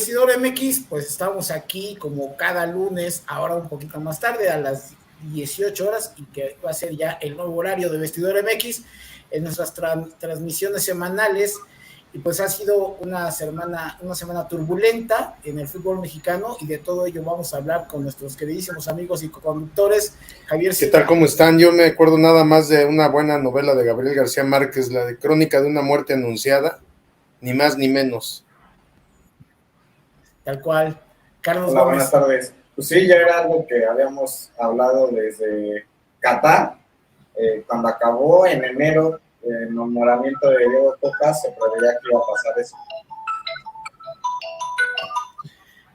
Vestidor MX, pues estamos aquí como cada lunes, ahora un poquito más tarde, a las 18 horas, y que va a ser ya el nuevo horario de Vestidor MX en nuestras transmisiones semanales. Y pues ha sido una semana turbulenta en el fútbol mexicano, y de todo ello vamos a hablar con nuestros queridísimos amigos y conductores. Javier Silva. ¿Qué tal? ¿Cómo están? Yo me acuerdo nada más de una buena novela de Gabriel García Márquez, la de Crónica de una muerte anunciada, ni más ni menos. Tal cual. Carlos Hola, Gómez. Buenas tardes. Pues sí, ya era algo que habíamos hablado desde Qatar, cuando acabó en enero el nombramiento de Diego Coca, se preveía que iba a pasar eso.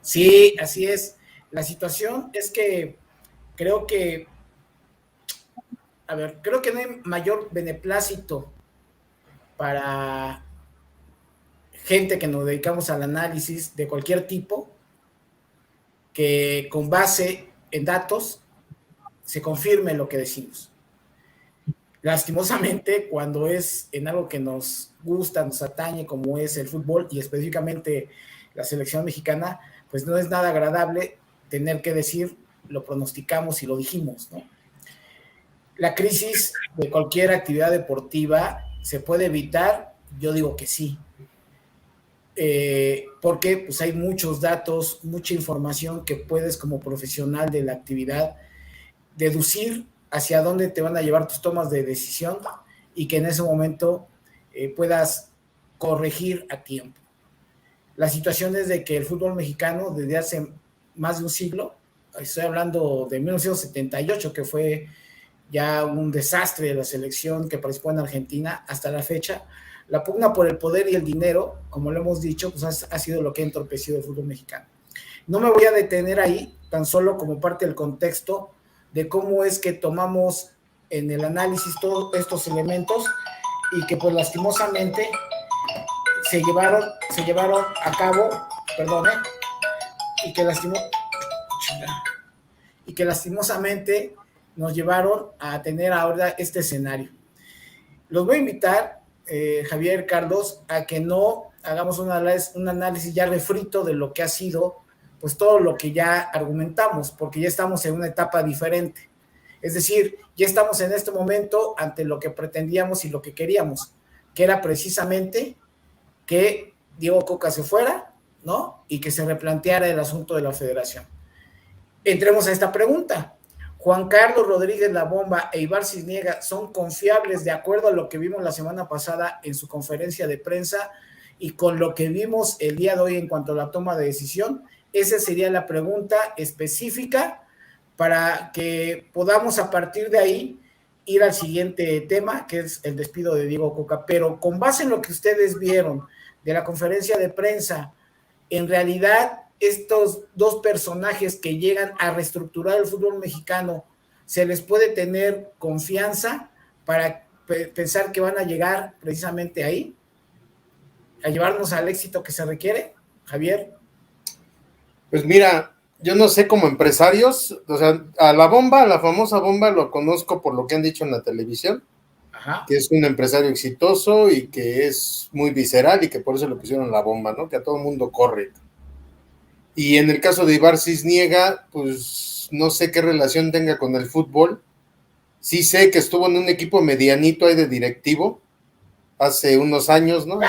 Sí, así es. La situación es que creo que no hay mayor beneplácito para gente que nos dedicamos al análisis de cualquier tipo, que con base en datos se confirme lo que decimos. Lastimosamente, cuando es en algo que nos gusta, nos atañe, como es el fútbol y específicamente la selección mexicana, pues no es nada agradable tener que decir lo pronosticamos y lo dijimos, ¿no? La crisis de cualquier actividad deportiva se puede evitar. Yo digo que sí, porque pues hay muchos datos, mucha información que puedes, como profesional de la actividad, deducir hacia dónde te van a llevar tus tomas de decisión, y que en ese momento puedas corregir a tiempo. La situación es de que el fútbol mexicano, desde hace más de un siglo, estoy hablando de 1978, que fue ya un desastre de la selección que participó en Argentina, hasta la fecha, la pugna por el poder y el dinero, como lo hemos dicho, pues ha sido lo que ha entorpecido el fútbol mexicano. No me voy a detener ahí, tan solo como parte del contexto de cómo es que tomamos en el análisis todos estos elementos, y que pues lastimosamente se llevaron a cabo, y que lastimosamente nos llevaron a tener ahora este escenario. Los voy a invitar, Javier, Carlos, a que no hagamos un análisis ya refrito de lo que ha sido pues todo lo que ya argumentamos, porque ya estamos en una etapa diferente. Es decir, ya estamos en este momento ante lo que pretendíamos y lo que queríamos, que era precisamente que Diego Coca se fuera, ¿no? Y que se replanteara el asunto de la federación. Entremos a esta pregunta. ¿Juan Carlos Rodríguez La Bomba e Ibar Cisniega son confiables de acuerdo a lo que vimos la semana pasada en su conferencia de prensa y con lo que vimos el día de hoy en cuanto a la toma de decisión? Esa sería la pregunta específica para que podamos a partir de ahí ir al siguiente tema, que es el despido de Diego Coca. Pero con base en lo que ustedes vieron de la conferencia de prensa, en realidad estos dos personajes que llegan a reestructurar el fútbol mexicano, ¿se les puede tener confianza para pensar que van a llegar precisamente ahí, a llevarnos al éxito que se requiere? Javier. Pues mira, yo no sé, como empresarios, o sea, a La Bomba, a la famosa Bomba, lo conozco por lo que han dicho en la televisión. Ajá. Que es un empresario exitoso y que es muy visceral y que por eso le pusieron La Bomba, ¿no? Que a todo el mundo corre. Y en el caso de Ibar Cisniega, pues no sé qué relación tenga con el fútbol. Sí sé que estuvo en un equipo medianito ahí de directivo hace unos años, ¿no?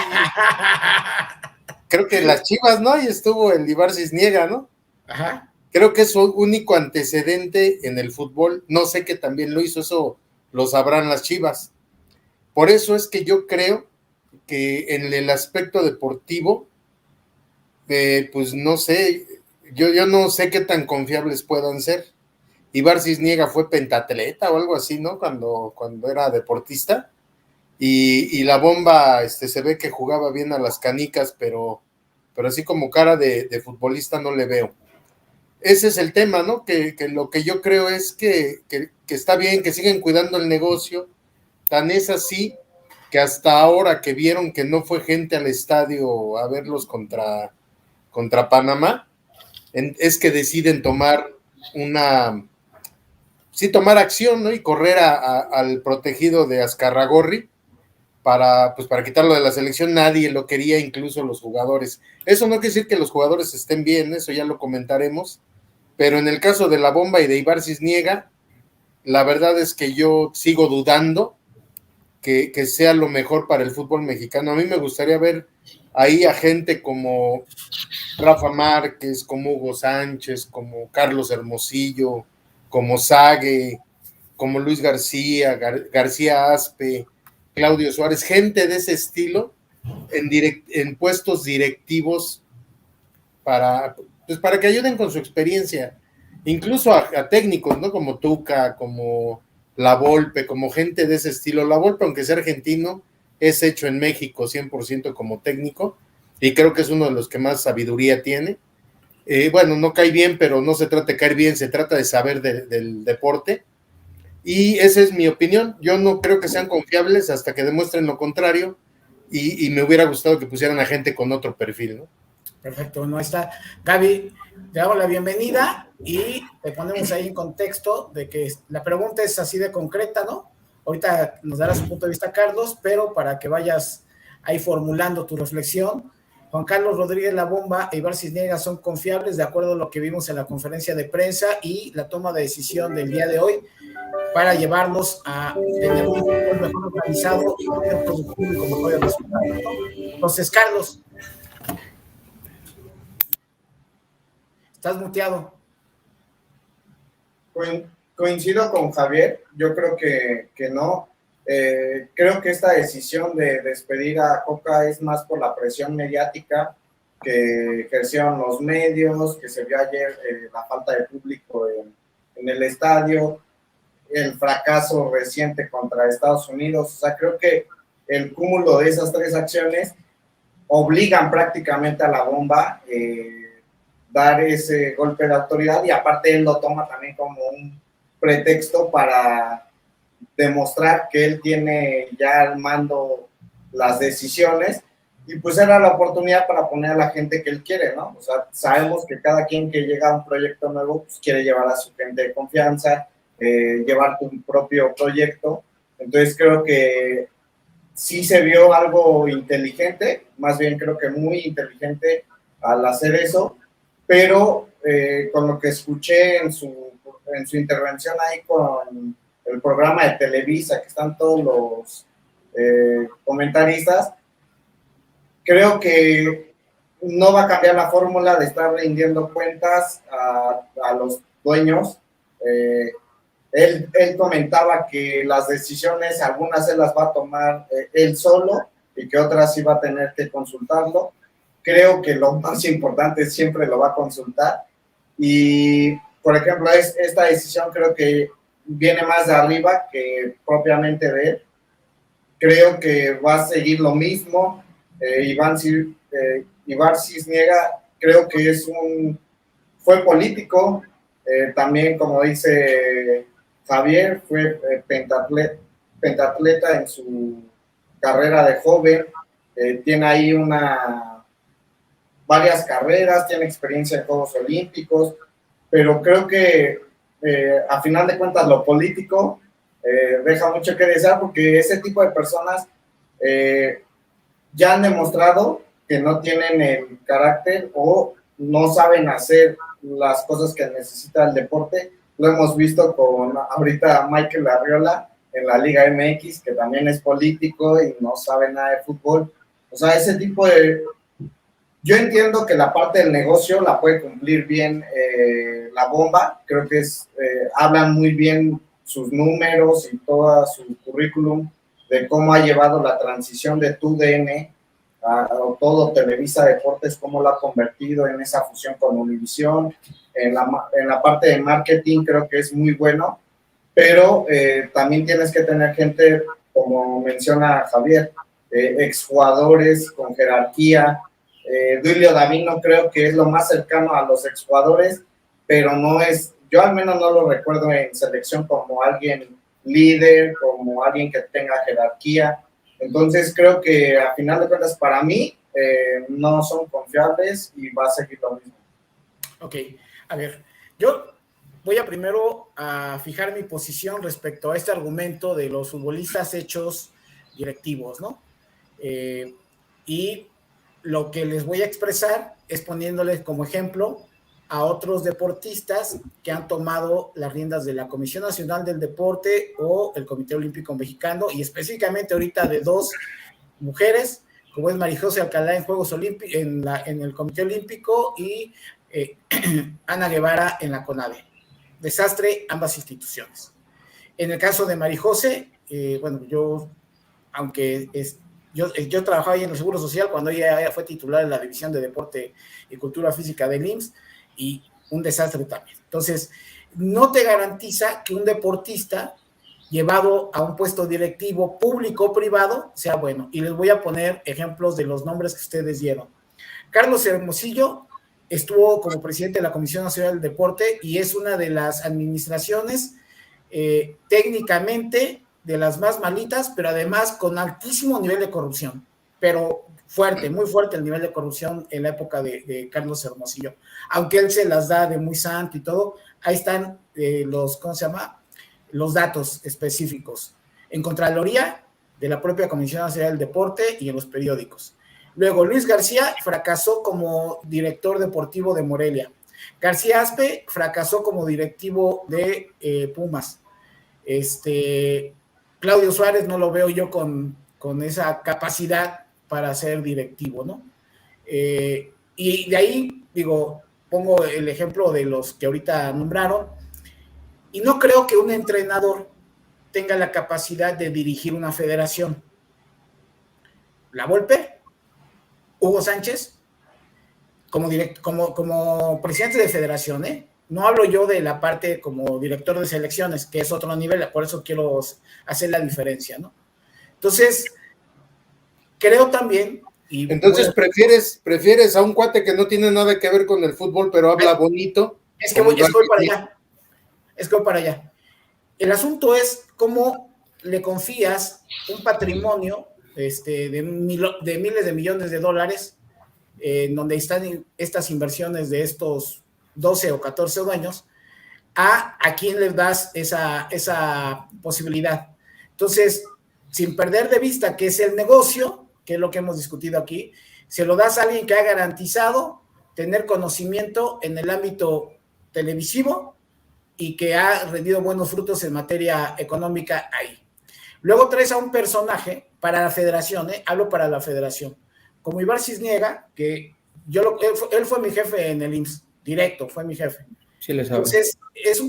Creo que las Chivas, ¿no? Y estuvo el Ibar Cisniega, ¿no? Ajá. Creo que es su único antecedente en el fútbol. No sé que también lo hizo, eso lo sabrán las Chivas. Por eso es que yo creo que en el aspecto deportivo, pues no sé, yo no sé qué tan confiables puedan ser. Ibar Cisniega fue pentatleta o algo así, ¿no? Cuando era deportista. Y La Bomba se ve que jugaba bien a las canicas, pero así como cara de futbolista no le veo. Ese es el tema, ¿no? Que lo que yo creo es que está bien, que siguen cuidando el negocio. Tan es así que hasta ahora que vieron que no fue gente al estadio a verlos contra Panamá, es que deciden tomar tomar acción, ¿no? Y correr al protegido de Azcarragorri para quitarlo de la selección. Nadie lo quería, incluso los jugadores. Eso no quiere decir que los jugadores estén bien, eso ya lo comentaremos, pero en el caso de La Bomba y de Ibar Cisniega, la verdad es que yo sigo dudando que sea lo mejor para el fútbol mexicano. A mí me gustaría ver ahí a gente como Rafa Márquez, como Hugo Sánchez, como Carlos Hermosillo, como Sague, como Luis García, García Aspe, Claudio Suárez, gente de ese estilo en puestos directivos para que ayuden con su experiencia, incluso a técnicos, ¿no? Como Tuca, como La Volpe, como gente de ese estilo. La Volpe, aunque sea argentino, es hecho en México 100% como técnico, y creo que es uno de los que más sabiduría tiene. Bueno, no cae bien, pero no se trata de caer bien, se trata de saber del deporte, y esa es mi opinión. Yo no creo que sean confiables hasta que demuestren lo contrario, y me hubiera gustado que pusieran a gente con otro perfil, ¿no? Perfecto, no está. Gaby, te damos la bienvenida y te ponemos ahí en contexto de que la pregunta es así de concreta, ¿no? Ahorita nos dará su punto de vista Carlos, pero para que vayas ahí formulando tu reflexión, Juan Carlos Rodríguez La Bomba e Ibar Cisniega son confiables de acuerdo a lo que vimos en la conferencia de prensa y la toma de decisión del día de hoy para llevarnos a tener un fútbol mejor organizado y más productivo y con mejores resultados, ¿no? Entonces, Carlos, estás muteado. Coincido con Javier, yo creo que no. Creo que esta decisión de despedir a Coca es más por la presión mediática que ejercieron los medios, que se vio ayer la falta de público en el estadio, el fracaso reciente contra Estados Unidos. O sea, creo que el cúmulo de esas tres acciones obligan prácticamente a La Bomba dar ese golpe de autoridad, y aparte él lo toma también como un pretexto para demostrar que él tiene ya al mando las decisiones, y pues era la oportunidad para poner a la gente que él quiere, ¿no? O sea, sabemos que cada quien que llega a un proyecto nuevo, pues quiere llevar a su gente de confianza, llevar tu propio proyecto. Entonces creo que sí se vio algo inteligente, más bien creo que muy inteligente al hacer eso, pero con lo que escuché en su intervención ahí con el programa de Televisa, que están todos los comentaristas, creo que no va a cambiar la fórmula de estar rindiendo cuentas a los dueños. Él comentaba que las decisiones, algunas él las va a tomar él solo y que otras sí va a tener que consultarlo. Creo que lo más importante siempre lo va a consultar. Y, por ejemplo, esta decisión creo que viene más de arriba que propiamente de él. Creo que va a seguir lo mismo. Ibar Cisniega creo que fue político, también como dice Javier, fue pentatleta en su carrera de joven, tiene ahí varias carreras, tiene experiencia en Juegos Olímpicos, pero creo que a final de cuentas lo político deja mucho que desear, porque ese tipo de personas ya han demostrado que no tienen el carácter o no saben hacer las cosas que necesita el deporte. Lo hemos visto con ahorita Michael Arriola en la Liga MX, que también es político y no sabe nada de fútbol. O sea, ese tipo de... Yo entiendo que la parte del negocio la puede cumplir bien La Bomba. Creo que hablan muy bien sus números y todo su currículum de cómo ha llevado la transición de TUDN a todo Televisa Deportes, cómo lo ha convertido en esa fusión con Univisión. En la parte de marketing creo que es muy bueno, pero también tienes que tener gente, como menciona Javier, exjugadores con jerarquía. Duilio Davino creo que es lo más cercano a los exjugadores, pero no es, yo al menos no lo recuerdo en selección como alguien líder, como alguien que tenga jerarquía. Entonces creo que a final de cuentas para mí no son confiables y va a seguir lo mismo. Ok, a ver, yo voy a primero a fijar mi posición respecto a este argumento de los futbolistas hechos directivos, ¿no? Y lo que les voy a expresar es poniéndoles como ejemplo a otros deportistas que han tomado las riendas de la Comisión Nacional del Deporte o el Comité Olímpico Mexicano, y específicamente ahorita de dos mujeres, como es Marijose Alcalá en Juegos Olímpicos, en el Comité Olímpico, y Ana Guevara en la CONADE. Desastre ambas instituciones. En el caso de Marijose, bueno, yo trabajaba ahí en el Seguro Social cuando ella fue titular de la División de Deporte y Cultura Física del IMSS, y un desastre también. Entonces, no te garantiza que un deportista llevado a un puesto directivo público o privado sea bueno. Y les voy a poner ejemplos de los nombres que ustedes dieron. Carlos Hermosillo estuvo como presidente de la Comisión Nacional del Deporte y es una de las administraciones técnicamente de las más malitas, pero además con altísimo nivel de corrupción, pero fuerte, muy fuerte el nivel de corrupción en la época de Carlos Hermosillo. Aunque él se las da de muy santo y todo, ahí están los datos específicos. En Contraloría de la propia Comisión Nacional del Deporte y en los periódicos. Luego, Luis García fracasó como director deportivo de Morelia. García Aspe fracasó como directivo de Pumas. Claudio Suárez no lo veo yo con esa capacidad para ser directivo, ¿no? Y de ahí, pongo el ejemplo de los que ahorita nombraron, y no creo que un entrenador tenga la capacidad de dirigir una federación. La Volpe, Hugo Sánchez, como presidente de federación, no hablo yo de la parte como director de selecciones, que es otro nivel, por eso quiero hacer la diferencia, ¿no? Entonces, creo también... Entonces, ¿prefieres a un cuate que no tiene nada que ver con el fútbol, pero habla bonito? Es que voy para allá. Es que voy para allá. El asunto es cómo le confías un patrimonio de miles de millones de dólares, en donde están estas inversiones de estos 12 o 14 dueños, a quién les das esa posibilidad. Entonces, sin perder de vista que es el negocio, que es lo que hemos discutido aquí, se lo das a alguien que ha garantizado tener conocimiento en el ámbito televisivo y que ha rendido buenos frutos en materia económica ahí. Luego traes a un personaje para la federación, hablo para la federación, como Ibar Cisniega, que él fue mi jefe en el IMSS, directo, fue mi jefe. Sí, le sabe. Entonces, es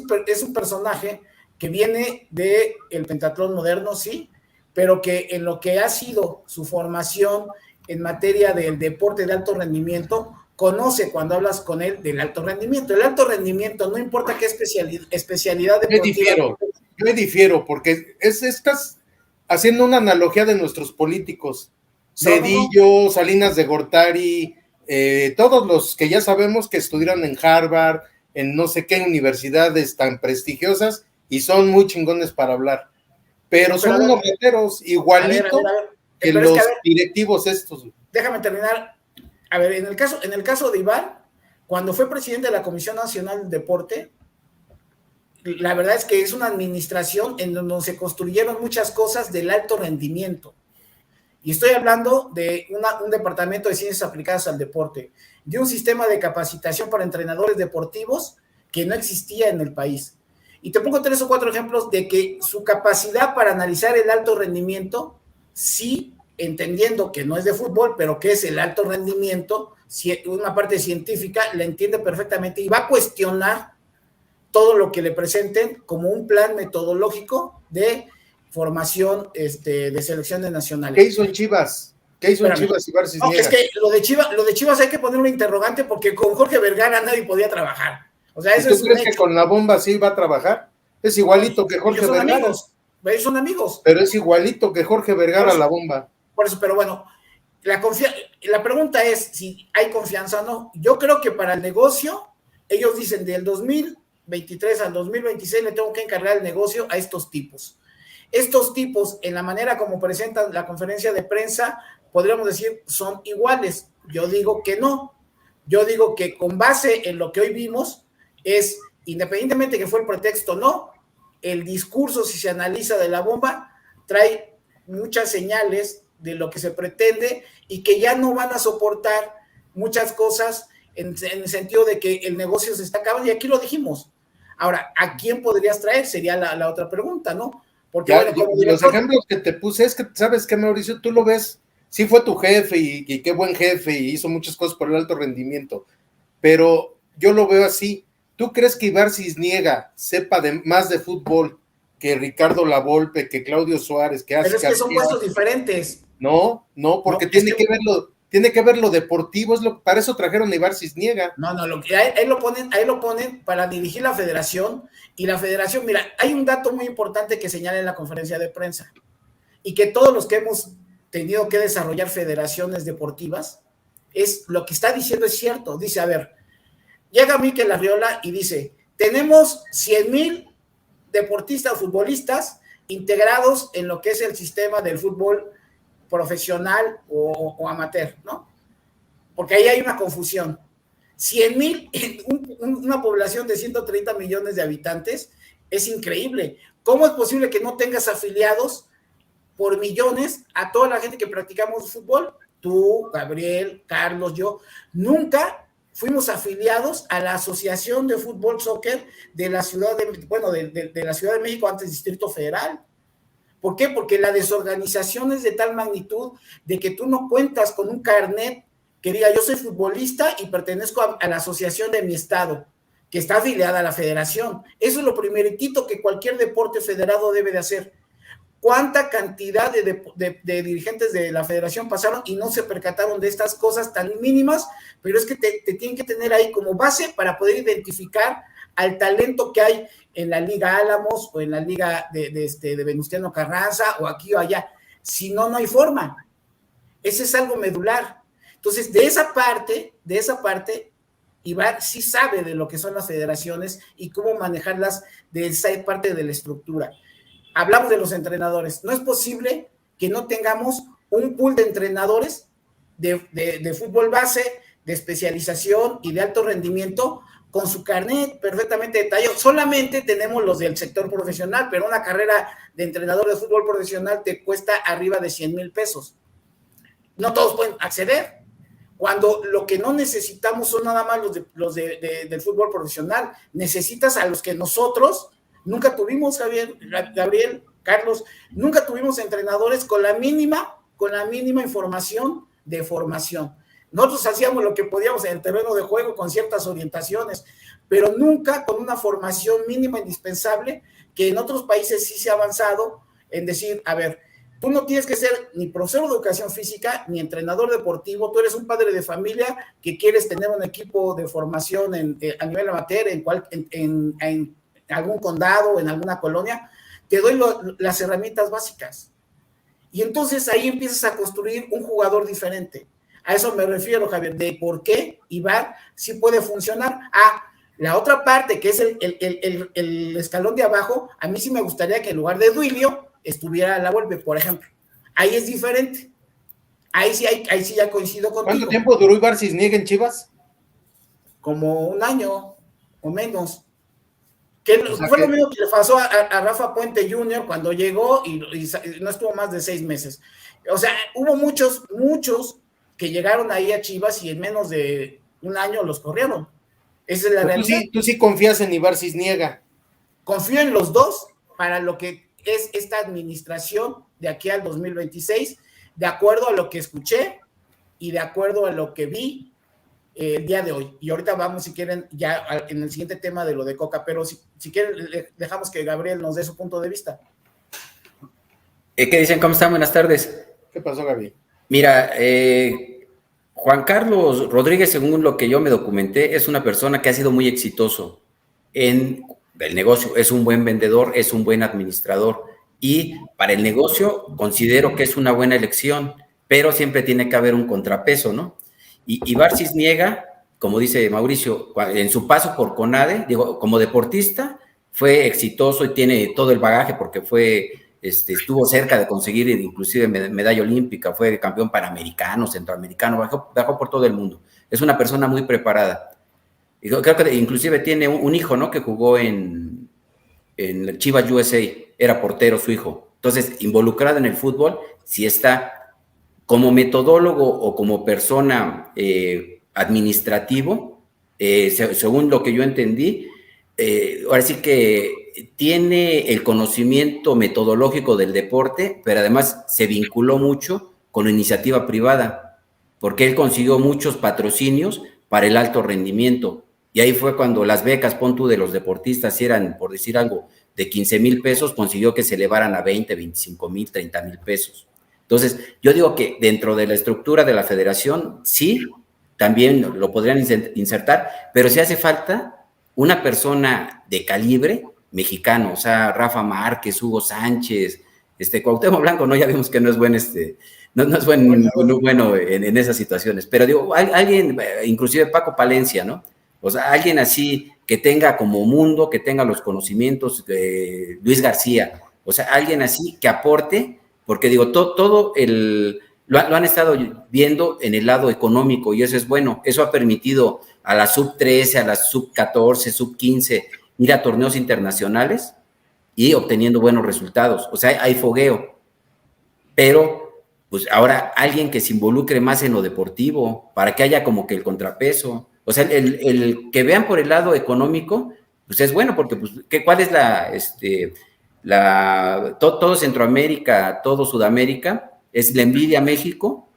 un personaje que viene del pentatlón moderno, sí, pero que en lo que ha sido su formación en materia del deporte de alto rendimiento, conoce cuando hablas con él del alto rendimiento. El alto rendimiento, no importa qué especialidad deportiva. Yo difiero, porque estás haciendo una analogía de nuestros políticos. Cedillo, Salinas de Gortari, todos los que ya sabemos que estudiaron en Harvard, en no sé qué universidades tan prestigiosas, y son muy chingones para hablar. Pero son unos rateros, igualito que los directivos estos. Déjame terminar. A ver, en el caso de Ibar, cuando fue presidente de la Comisión Nacional del Deporte, la verdad es que es una administración en donde se construyeron muchas cosas del alto rendimiento. Y estoy hablando de un departamento de ciencias aplicadas al deporte, de un sistema de capacitación para entrenadores deportivos que no existía en el país. Y te pongo 3 o 4 ejemplos de que su capacidad para analizar el alto rendimiento, sí, entendiendo que no es de fútbol, pero que es el alto rendimiento, una parte científica, la entiende perfectamente y va a cuestionar todo lo que le presenten como un plan metodológico de formación de selecciones nacionales. ¿Qué hizo en Chivas? Ibar Cisniega? No, es que lo de Chivas hay que poner un interrogante porque con Jorge Vergara nadie podía trabajar. O sea, eso ¿Tú crees que con la bomba sí va a trabajar? Es igualito que Jorge Vergara. Ellos son amigos. Pero es igualito que Jorge Vergara la bomba. Por eso, pero bueno, la pregunta es si hay confianza o no. Yo creo que para el negocio, ellos dicen del 2023 al 2026 le tengo que encargar el negocio a estos tipos. Estos tipos, en la manera como presentan la conferencia de prensa, podríamos decir, son iguales. Yo digo que no. Yo digo que con base en lo que hoy vimos, es, independientemente que fue el pretexto o no, el discurso, si se analiza de la bomba, trae muchas señales de lo que se pretende y que ya no van a soportar muchas cosas en el sentido de que el negocio se está acabando, y aquí lo dijimos. Ahora, ¿a quién podrías traer? Sería la otra pregunta, ¿no? Porque Ya, bueno, como los director, ejemplos que te puse es que, ¿sabes qué, Mauricio? Tú lo ves, sí fue tu jefe y qué buen jefe y hizo muchas cosas por el alto rendimiento, pero yo lo veo así. ¿Tú crees que Ibar Cisniega sepa más de fútbol que Ricardo Lavolpe, que Claudio Suárez, que pero es que son García? puestos diferentes. No, No, porque es tiene que ver lo deportivo, para eso trajeron a Ibar Cisniega. no, ahí lo ponen para dirigir la federación, y la federación, mira, hay un dato muy importante que señala en la conferencia de prensa, y que todos los que hemos tenido que desarrollar federaciones deportivas, es lo que está diciendo es cierto. Dice, a ver, llega Mikel Arriola y dice, tenemos 100,000 deportistas, futbolistas integrados en lo que es el sistema del fútbol profesional o amateur, ¿no? Porque ahí hay una confusión. 100,000 en una población de 130 millones de habitantes es increíble. ¿Cómo es posible que no tengas afiliados por millones a toda la gente que practicamos fútbol? Tú, Gabriel, Carlos, yo, nunca fuimos afiliados a la Asociación de Fútbol Soccer de la Ciudad de la Ciudad de México, antes Distrito Federal. ¿Por qué? Porque la desorganización es de tal magnitud de que tú no cuentas con un carnet que diga yo soy futbolista y pertenezco a la asociación de mi estado, que está afiliada a la federación. Eso es lo primeritito que cualquier deporte federado debe de hacer. ¿Cuánta cantidad de dirigentes de la federación pasaron y no se percataron de estas cosas tan mínimas? Pero es que te tienen que tener ahí como base para poder identificar al talento que hay en la Liga Álamos o en la Liga de Venustiano Carranza o aquí o allá. Si no, no hay forma. Ese es algo medular. Entonces, de esa parte, Ibar sí sabe de lo que son las federaciones y cómo manejarlas de esa parte de la estructura. Hablamos de los entrenadores. No es posible que no tengamos un pool de entrenadores de fútbol base, de especialización y de alto rendimiento con su carnet perfectamente detallado. Solamente tenemos los del sector profesional, pero una carrera de entrenador de fútbol profesional te cuesta arriba de 100,000 pesos. No todos pueden acceder. Cuando lo que no necesitamos son nada más los del fútbol profesional, necesitas a los que nosotros nunca tuvimos, Javier, Gabriel, Carlos, nunca tuvimos entrenadores con la mínima información de formación. Nosotros hacíamos lo que podíamos en el terreno de juego con ciertas orientaciones, pero nunca con una formación mínima indispensable que en otros países sí se ha avanzado en decir, a ver, tú no tienes que ser ni profesor de educación física ni entrenador deportivo, tú eres un padre de familia que quieres tener un equipo de formación a nivel amateur en algún condado, en alguna colonia, te doy las herramientas básicas. Y entonces ahí empiezas a construir un jugador diferente. A eso me refiero, Javier, de por qué Ibar sí puede funcionar. La otra parte, que es el escalón de abajo, a mí sí me gustaría que en lugar de Duilio estuviera Lavolpe, por ejemplo. Ahí es diferente. Ahí sí ya coincido contigo. ¿Cuánto tiempo duró Ibar Cisniega en Chivas? Como un año o menos. Fue lo mismo que le pasó a Rafa Puente Jr. cuando llegó y no estuvo más de 6 meses. O sea, hubo muchos que llegaron ahí a Chivas y en menos de un año los corrieron. Esa es la realidad. Tú sí confías en Ibar Cisniega. Confío en los dos para lo que es esta administración de aquí al 2026, de acuerdo a lo que escuché y de acuerdo a lo que vi el día de hoy. Y ahorita vamos, si quieren, ya en el siguiente tema de lo de Coca, pero si quieren, dejamos que Gabriel nos dé su punto de vista. ¿Qué dicen? ¿Cómo están? Buenas tardes. ¿Qué pasó, Gaby? Mira, Juan Carlos Rodríguez, según lo que yo me documenté, es una persona que ha sido muy exitoso en el negocio. Es un buen vendedor, es un buen administrador y para el negocio considero que es una buena elección, pero siempre tiene que haber un contrapeso, ¿no? Y Ibar Cisniega, como dice Mauricio, en su paso por CONADE, digo, como deportista, fue exitoso y tiene todo el bagaje porque estuvo cerca de conseguir inclusive medalla olímpica, fue campeón panamericano, centroamericano, bajó por todo el mundo. Es una persona muy preparada. Y creo que inclusive tiene un hijo, ¿no? Que jugó en el Chivas USA, era portero su hijo. Entonces, involucrado en el fútbol, si está como metodólogo o como persona administrativo, según lo que yo entendí, ahora sí que tiene el conocimiento metodológico del deporte, pero además se vinculó mucho con la iniciativa privada, porque él consiguió muchos patrocinios para el alto rendimiento. Y ahí fue cuando las becas, pon tú, de los deportistas, si eran, por decir algo, de 15,000 pesos, consiguió que se elevaran a 20, 25,000, 30,000 pesos. Entonces, yo digo que dentro de la estructura de la federación, sí, también lo podrían insertar, pero si hace falta una persona de calibre mexicano, o sea, Rafa Márquez, Hugo Sánchez, Cuauhtémoc Blanco, no, ya vimos que no es buen, no es bueno en esas situaciones, pero digo, alguien, inclusive Paco Palencia, ¿no? O sea, alguien así que tenga como mundo, que tenga los conocimientos de Luis García, o sea, alguien así que aporte, porque digo, todo lo han estado viendo en el lado económico y eso es bueno, eso ha permitido a la sub-13, a la sub-14, sub-15 ir a torneos internacionales y obteniendo buenos resultados, o sea, hay fogueo, pero pues ahora alguien que se involucre más en lo deportivo, para que haya como que el contrapeso. O sea, el que vean por el lado económico, pues es bueno, porque pues, ¿cuál es todo Centroamérica, todo Sudamérica, es la envidia a México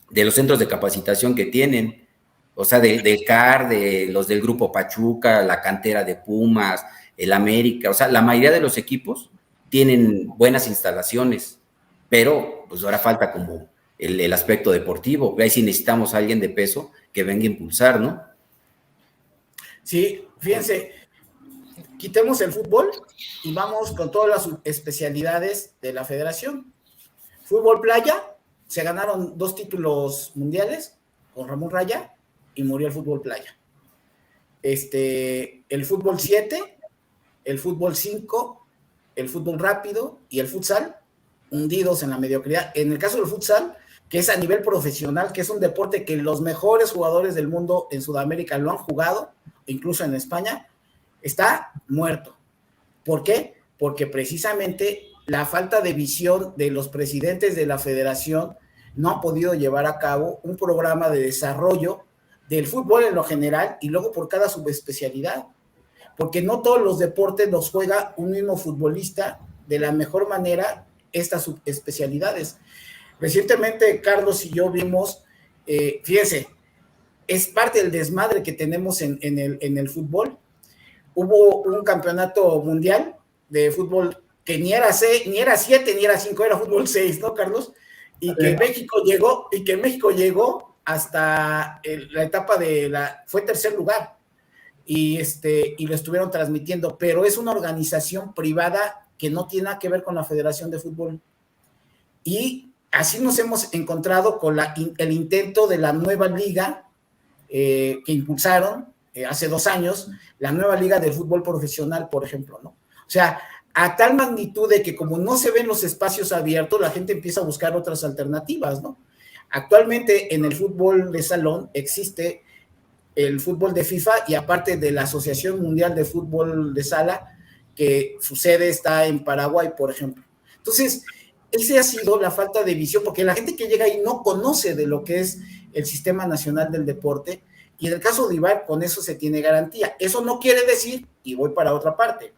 de los centros de capacitación que tienen, o sea, del CAR, de los del Grupo Pachuca, la cantera de Pumas, el América, o sea, la mayoría de los equipos tienen buenas instalaciones, pero pues ahora falta como el aspecto deportivo. Ahí sí necesitamos a alguien de peso que venga a impulsar, ¿no? Sí, fíjense, quitemos el fútbol y vamos con todas las especialidades de la federación. Fútbol playa, se ganaron 2 títulos mundiales con Ramón Raya y murió el fútbol playa. El fútbol 7, el fútbol 5, el fútbol rápido y el futsal, hundidos en la mediocridad. En el caso del futsal, que es a nivel profesional, que es un deporte que los mejores jugadores del mundo en Sudamérica lo han jugado, incluso en España, está muerto. ¿Por qué? Porque precisamente la falta de visión de los presidentes de la federación no han podido llevar a cabo un programa de desarrollo del fútbol en lo general y luego por cada subespecialidad, porque no todos los deportes los juega un mismo futbolista de la mejor manera estas subespecialidades. Recientemente Carlos y yo vimos, fíjense, es parte del desmadre que tenemos en el fútbol. Hubo un campeonato mundial de fútbol que ni era 7 ni era 5, era fútbol 6, ¿no, Carlos? Y que México llegó hasta la etapa fue tercer lugar y lo estuvieron transmitiendo, pero es una organización privada que no tiene nada que ver con la Federación de Fútbol. Y así nos hemos encontrado con el intento de la nueva liga que impulsaron hace 2 años, la nueva liga del fútbol profesional, por ejemplo, ¿no? O sea, a tal magnitud de que como no se ven los espacios abiertos, la gente empieza a buscar otras alternativas, ¿no? Actualmente en el fútbol de salón existe el fútbol de FIFA y aparte de la Asociación Mundial de Fútbol de Sala, que su sede está en Paraguay, por ejemplo. Entonces, esa ha sido la falta de visión, porque la gente que llega ahí no conoce de lo que es el Sistema Nacional del Deporte, y en el caso de Ibar, con eso se tiene garantía. Eso no quiere decir, y voy para otra parte,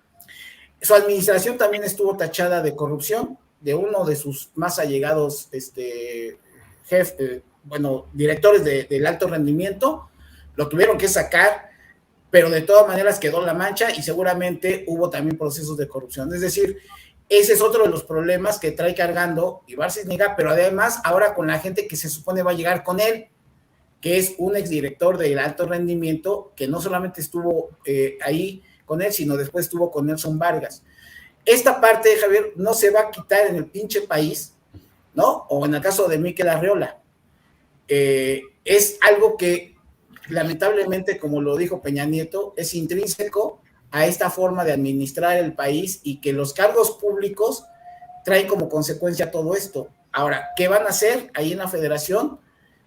su administración también estuvo tachada de corrupción, de uno de sus más allegados directores del alto rendimiento, lo tuvieron que sacar, pero de todas maneras quedó la mancha y seguramente hubo también procesos de corrupción. Es decir, ese es otro de los problemas que trae cargando Ibar Zúñiga, pero además ahora con la gente que se supone va a llegar con él, que es un exdirector del alto rendimiento, que no solamente estuvo ahí con él, sino después estuvo con Nelson Vargas. Esta parte, Javier, no se va a quitar en el pinche país, ¿no? O en el caso de Mikel Arriola. Es algo que, lamentablemente, como lo dijo Peña Nieto, es intrínseco a esta forma de administrar el país y que los cargos públicos traen como consecuencia todo esto. Ahora, ¿qué van a hacer ahí en la federación?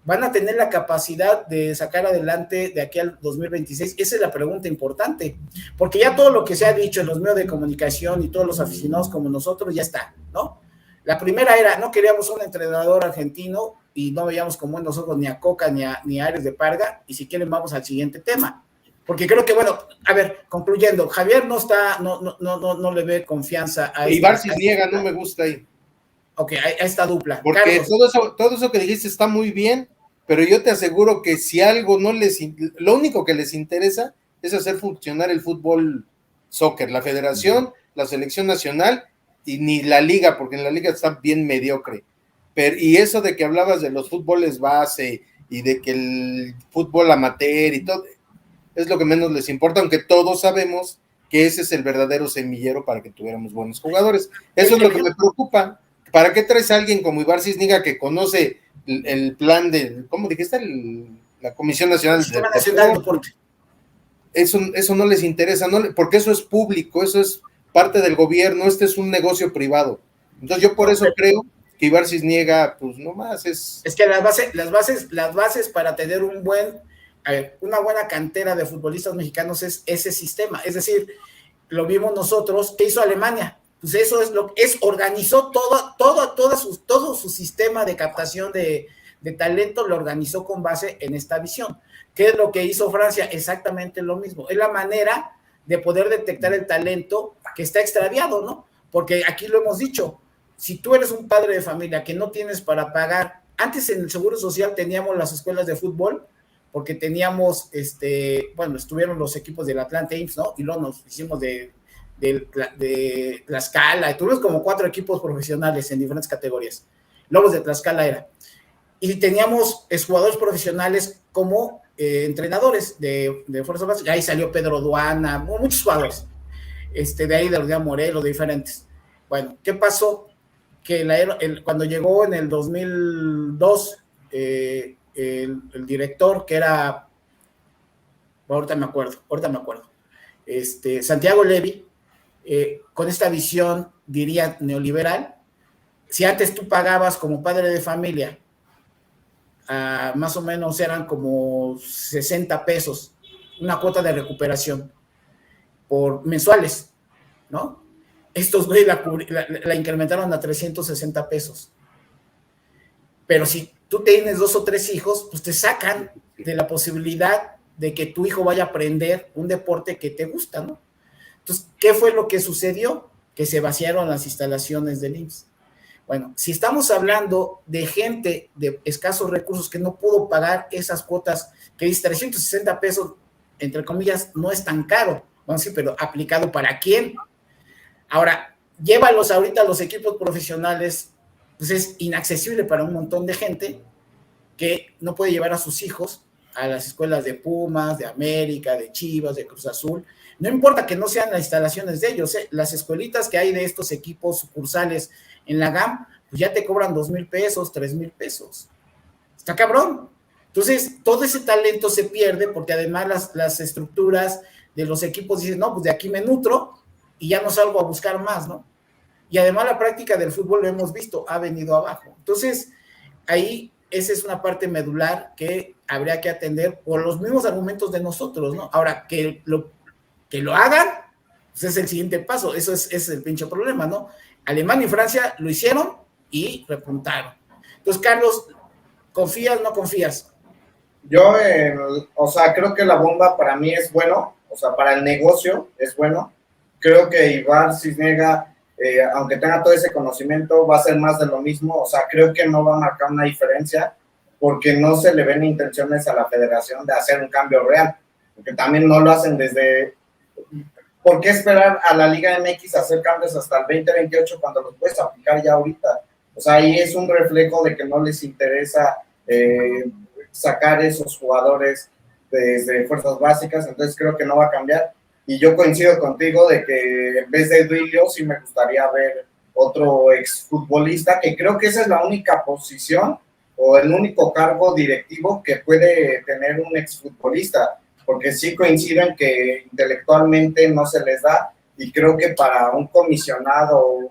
¿van a tener la capacidad de sacar adelante de aquí al 2026? Esa es la pregunta importante, porque ya todo lo que se ha dicho en los medios de comunicación y todos los aficionados como nosotros ya está, ¿no? La primera era, no queríamos un entrenador argentino y no veíamos con buenos ojos ni a Coca ni a Ares de Parga, y si quieren vamos al siguiente tema, porque creo que, bueno, a ver, concluyendo, Javier no le ve confianza a Ibar Cisniega no me gusta ahí. Ok, a esta dupla. Porque todo eso que dijiste está muy bien, pero yo te aseguro que si algo no lo único que les interesa es hacer funcionar el fútbol soccer, la federación, la selección nacional y ni la liga, porque en la liga está bien mediocre. Y eso de que hablabas de los fútboles base y de que el fútbol amateur y todo, es lo que menos les importa, aunque todos sabemos que ese es el verdadero semillero para que tuviéramos buenos jugadores. Eso es lo que me preocupa. ¿Para qué traes a alguien como Ibar Cisniega que conoce el plan de, ¿cómo dijiste? La Comisión Nacional de Deporte. Eso no les interesa, porque eso es público, eso es parte del gobierno, este es un negocio privado. Entonces yo por eso creo que Ibar Cisniega, pues nomás es... Es que las bases para tener una buena cantera de futbolistas mexicanos es ese sistema. Es decir, lo vimos nosotros, ¿qué hizo Alemania? Pues eso organizó todo su sistema de captación de talento, lo organizó con base en esta visión. ¿Qué es lo que hizo Francia? Exactamente lo mismo. Es la manera de poder detectar el talento que está extraviado, ¿no? Porque aquí lo hemos dicho, si tú eres un padre de familia que no tienes para pagar, antes en el Seguro Social teníamos las escuelas de fútbol, porque teníamos, estuvieron los equipos del Atlante IMSS, ¿no? Y luego nos hicimos de Tlaxcala, y tuvimos como 4 equipos profesionales en diferentes categorías. Lobos de Tlaxcala era. Y teníamos jugadores profesionales como entrenadores de Fuerzas Básicas. Ahí salió Pedro Duana, muchos jugadores. De ahí de Rodríguez Morelos, de diferentes. Bueno, ¿qué pasó? Que cuando llegó en el 2002, el director, que era, ahorita me acuerdo, Santiago Levy, con esta visión, diría, neoliberal, si antes tú pagabas como padre de familia, más o menos eran como 60 pesos, una cuota de recuperación por mensuales, ¿no? Estos güey la incrementaron a 360 pesos. Pero si tú tienes 2 o 3 hijos, pues te sacan de la posibilidad de que tu hijo vaya a aprender un deporte que te gusta, ¿no? Entonces, ¿qué fue lo que sucedió? Que se vaciaron las instalaciones del IMSS. Bueno, si estamos hablando de gente de escasos recursos que no pudo pagar esas cuotas, que dice 360 pesos, entre comillas, no es tan caro, vamos a decir, pero aplicado ¿para quién? Ahora, llévalos ahorita a los equipos profesionales, pues es inaccesible para un montón de gente que no puede llevar a sus hijos a las escuelas de Pumas, de América, de Chivas, de Cruz Azul. No importa que no sean las instalaciones de ellos, las escuelitas que hay de estos equipos sucursales en la GAM, pues ya te cobran 2,000 pesos, 3,000 pesos. Está cabrón. Entonces, todo ese talento se pierde porque además las estructuras de los equipos dicen, no, pues de aquí me nutro y ya no salgo a buscar más, ¿no? Y además la práctica del fútbol, lo hemos visto, ha venido abajo. Entonces, ahí esa es una parte medular que habría que atender por los mismos argumentos de nosotros, ¿no? Ahora, que lo hagan, pues es el siguiente paso, eso es el pinche problema, ¿no? Alemania y Francia lo hicieron y repuntaron. Entonces, Carlos, ¿confías o no confías? Yo, creo que la bomba para mí es bueno, para el negocio es bueno. Creo que Ibar Cisniega, aunque tenga todo ese conocimiento, va a ser más de lo mismo. Creo que no va a marcar una diferencia porque no se le ven intenciones a la federación de hacer un cambio real, porque también no lo hacen desde... ¿Por qué esperar a la Liga MX a hacer cambios hasta el 2028 cuando los puedes aplicar ya ahorita? Ahí es un reflejo de que no les interesa sacar esos jugadores desde fuerzas básicas, entonces creo que no va a cambiar. Y yo coincido contigo de que en vez de Duilio sí me gustaría ver otro exfutbolista, que creo que esa es la única posición o el único cargo directivo que puede tener un exfutbolista, porque sí coincido en que intelectualmente no se les da, y creo que para un comisionado,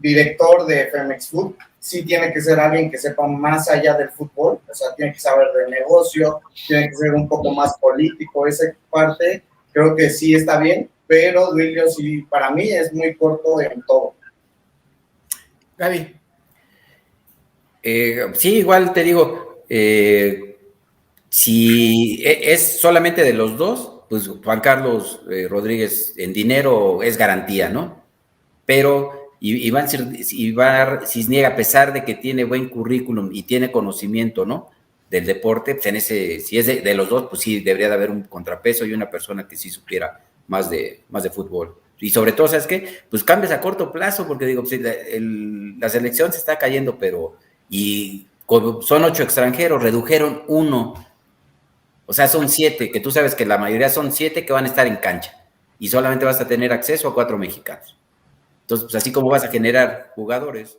director de Femex Food, sí tiene que ser alguien que sepa más allá del fútbol, o sea, tiene que saber de negocio, tiene que ser un poco más político, esa parte creo que sí está bien, pero Duilio sí, para mí es muy corto en todo. Gaby. Sí, igual te digo, si es solamente de los dos, pues Juan Carlos Rodríguez en dinero es garantía, ¿no? Pero Iván Cisniega, a pesar de que tiene buen currículum y tiene conocimiento, ¿no? Del deporte, pues si es de los dos, pues sí, debería de haber un contrapeso y una persona que sí supiera más de fútbol. Y sobre todo, ¿sabes qué? Pues cambios a corto plazo, porque digo, pues, la selección se está cayendo, pero son 8 extranjeros, redujeron 1. O sea, son 7, que tú sabes que la mayoría son 7 que van a estar en cancha. Y solamente vas a tener acceso a 4 mexicanos. Entonces, pues así como vas a generar jugadores.